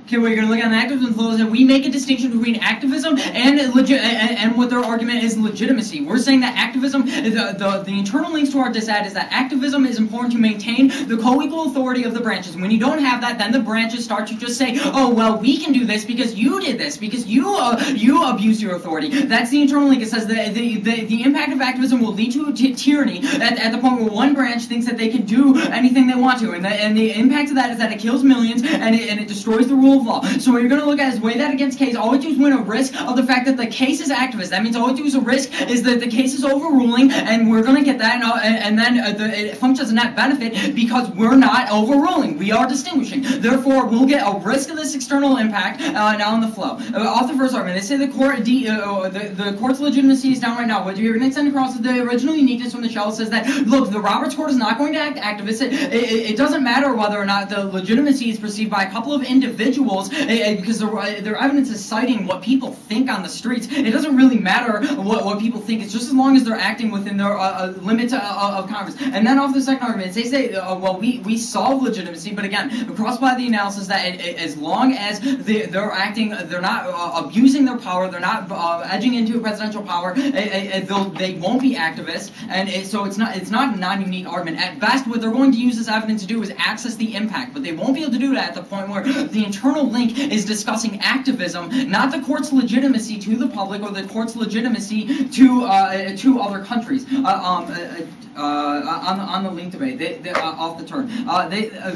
Okay, we're going to look at activism flows, and we make a distinction between activism and what their argument is legitimacy. We're saying that activism, the internal links to our dissent is that activism is important to maintain the co-equal authority of the branches. When you don't have that, then the branches start to just say, oh, well, we can do this because you did this, because you abused your authority. That's the internal link. It says that the impact of activism will lead to tyranny at the point where one branch thinks that they can do anything they want to, and the impact of that is that it kills millions and it destroys the rule of law. So what you're going to look at is weigh that against case. All we do is win a risk of the fact that the case is activist. That means all we do is a risk is that the case is overruling, and we're going to get that, and then it functions as a net benefit because we're not overruling. We are distinguishing. Therefore, we'll get a risk of this external impact now in the flow. Off the first argument, they say the court's legitimacy is down right now. What you're going to extend across the original uniqueness from the shell says that, look, the Roberts Court is not going to act activist. It doesn't matter whether or not the legitimacy is perceived by a couple of individuals because their evidence is citing what people think on the streets. It doesn't really matter what people think. It's just as long as they're acting within their limits of Congress. And then off the second argument, they say, well, we solve legitimacy, but again, across by the analysis that as long as they're acting, they're not abusing their power, they're not edging into presidential power, they won't be activists, and so it's not a non-unique argument. At best, what they're going to use this evidence to do is access the impact, but they won't be able to do that at the point where the internal link is discussing activism, not the court's legitimacy to the public or the court's legitimacy to other countries. On the link debate, off the turn,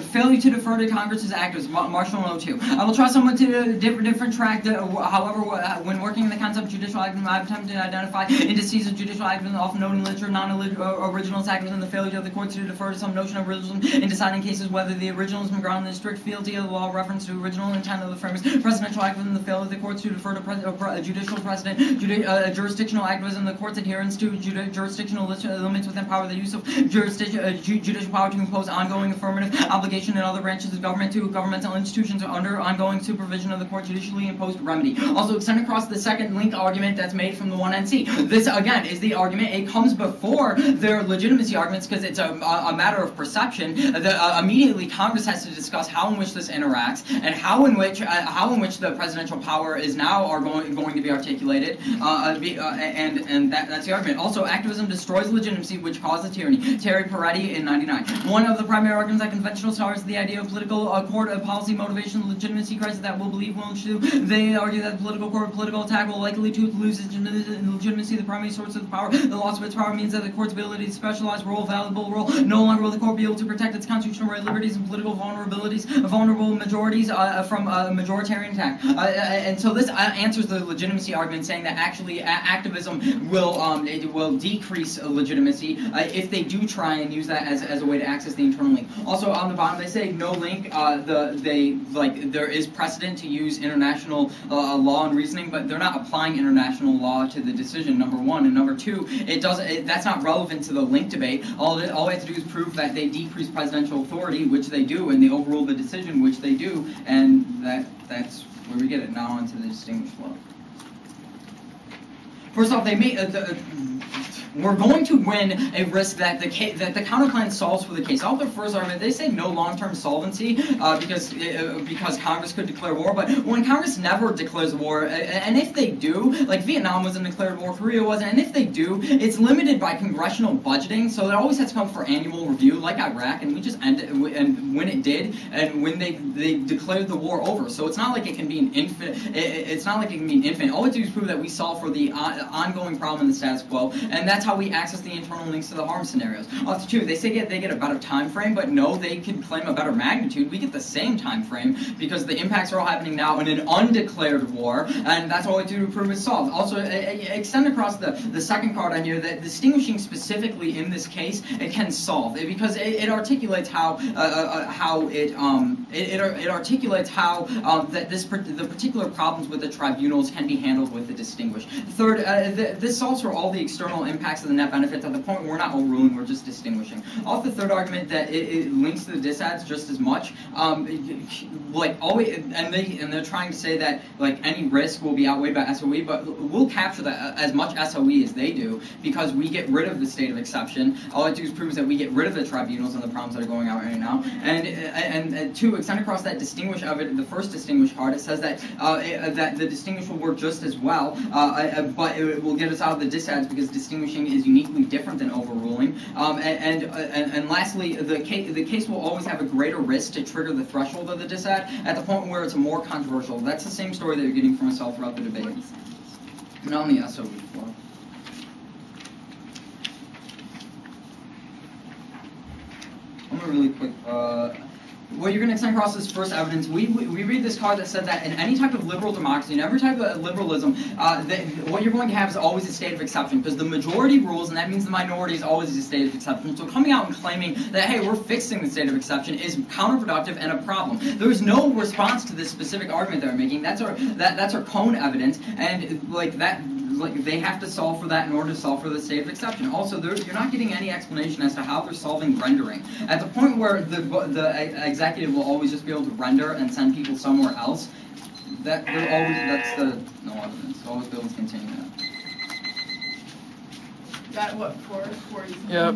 failure to defer to Congress is activism. Marshall 102. I will try somewhat to different track. However, when working in the concept of judicial activism, I've attempted to identify indices of judicial activism, often known in literature, non-originalist activism, the failure of the courts to defer to some notion of originalism in deciding cases whether the originalism grounded in strict fealty of the law, reference to original intent of the framers, presidential activism, the failure of the courts to defer to judicial precedent, jurisdictional activism, the court's adherence to jurisdictional limits within power, the use of judicial power to impose ongoing affirmative obligation in other branches of government to governmental institutions under ongoing supervision of the court, judicially imposed remedy. Also extend across the second link argument that's made from the 1NC. This, again, is the argument. It comes before their legitimacy arguments because it's a matter of perception. Immediately, Congress has to discuss how in which this interacts and how in which the presidential power is now going to be articulated, and that's the argument. Also, activism destroys legitimacy, which causes tyranny. Terry Peretti in 99. One of the primary arguments that conventional scholars of the idea of political court policy motivation legitimacy crisis that will believe will ensue. They argue that the political attack will likely to lose its legitimacy, the primary source of the power. The loss of its power means that the court's ability to specialize valuable role. No longer will the court be able to protect its constitutional right, liberties and political vulnerable majorities from majoritarian attack. And so this answers the legitimacy argument, saying that actually activism will decrease legitimacy if they do try and use that as a way to access the internal link. Also on the bottom they say no link. There is precedent to use international law and reasoning, but they're not applying international law to the decision. Number one, and number two, that's not relevant to the link debate. All we have to do is prove that they decrease presidential authority, which they do, and they overrule the decision, which they do, and that's where we get it. Now onto the distinguished flow. First off, they made we're going to win a risk that the counterplan solves for the case. Off their first argument, they say no long-term solvency because Congress could declare war. But when Congress never declares war, and if they do, like Vietnam wasn't declared war, Korea wasn't, and if they do, it's limited by congressional budgeting, so it always has to come for annual review, like Iraq, and we just ended. And when it did, and when they declared the war over, so it's not like it can be an infinite. It's not like it can be an infinite. All we do is prove that we solve for the ongoing problem in the status quo, and that's how we access the internal links to the harm scenarios. Off to two, they say they get a better time frame, but no, they can claim a better magnitude. We get the same time frame because the impacts are all happening now in an undeclared war, and that's all we do to prove it's solved. Also, extend across the second part on here that distinguishing specifically in this case, it can solve because it articulates how it articulates how the particular problems with the tribunals can be handled with the distinguished. Third, this solves for all the external impacts of the net benefits at the point where we're not overruling, we're just distinguishing. Off the third argument that it links to the disads just as much, like always, and they're trying to say that like any risk will be outweighed by SOE, but we'll capture that as much SOE as they do because we get rid of the state of exception. All it do is prove that we get rid of the tribunals and the problems that are going out right now. And to extend across that distinguish of it, the first distinguish card, it says that that the distinguish will work just as well, but it will get us out of the disads because distinguishing is uniquely different than overruling. And lastly, the case will always have a greater risk to trigger the threshold of the disad at the point where it's more controversial. That's the same story that you're getting from us all throughout the debate. And on the SOE floor. I'm going to really quick. What you're going to extend across this first evidence, we read this card that said that in any type of liberal democracy, in every type of liberalism, what you're going to have is always a state of exception, because the majority rules, and that means the minority is always a state of exception. So coming out and claiming that, hey, we're fixing the state of exception is counterproductive and a problem. There's no response to this specific argument that we're making. That's our cone evidence, and like that. Like they have to solve for that in order to solve for the state of exception. Also, you're not getting any explanation as to how they're solving rendering. At the point where the executive will always just be able to render and send people somewhere else, that's the no evidence. They'll always be able to continue that. That what, 4? Yep.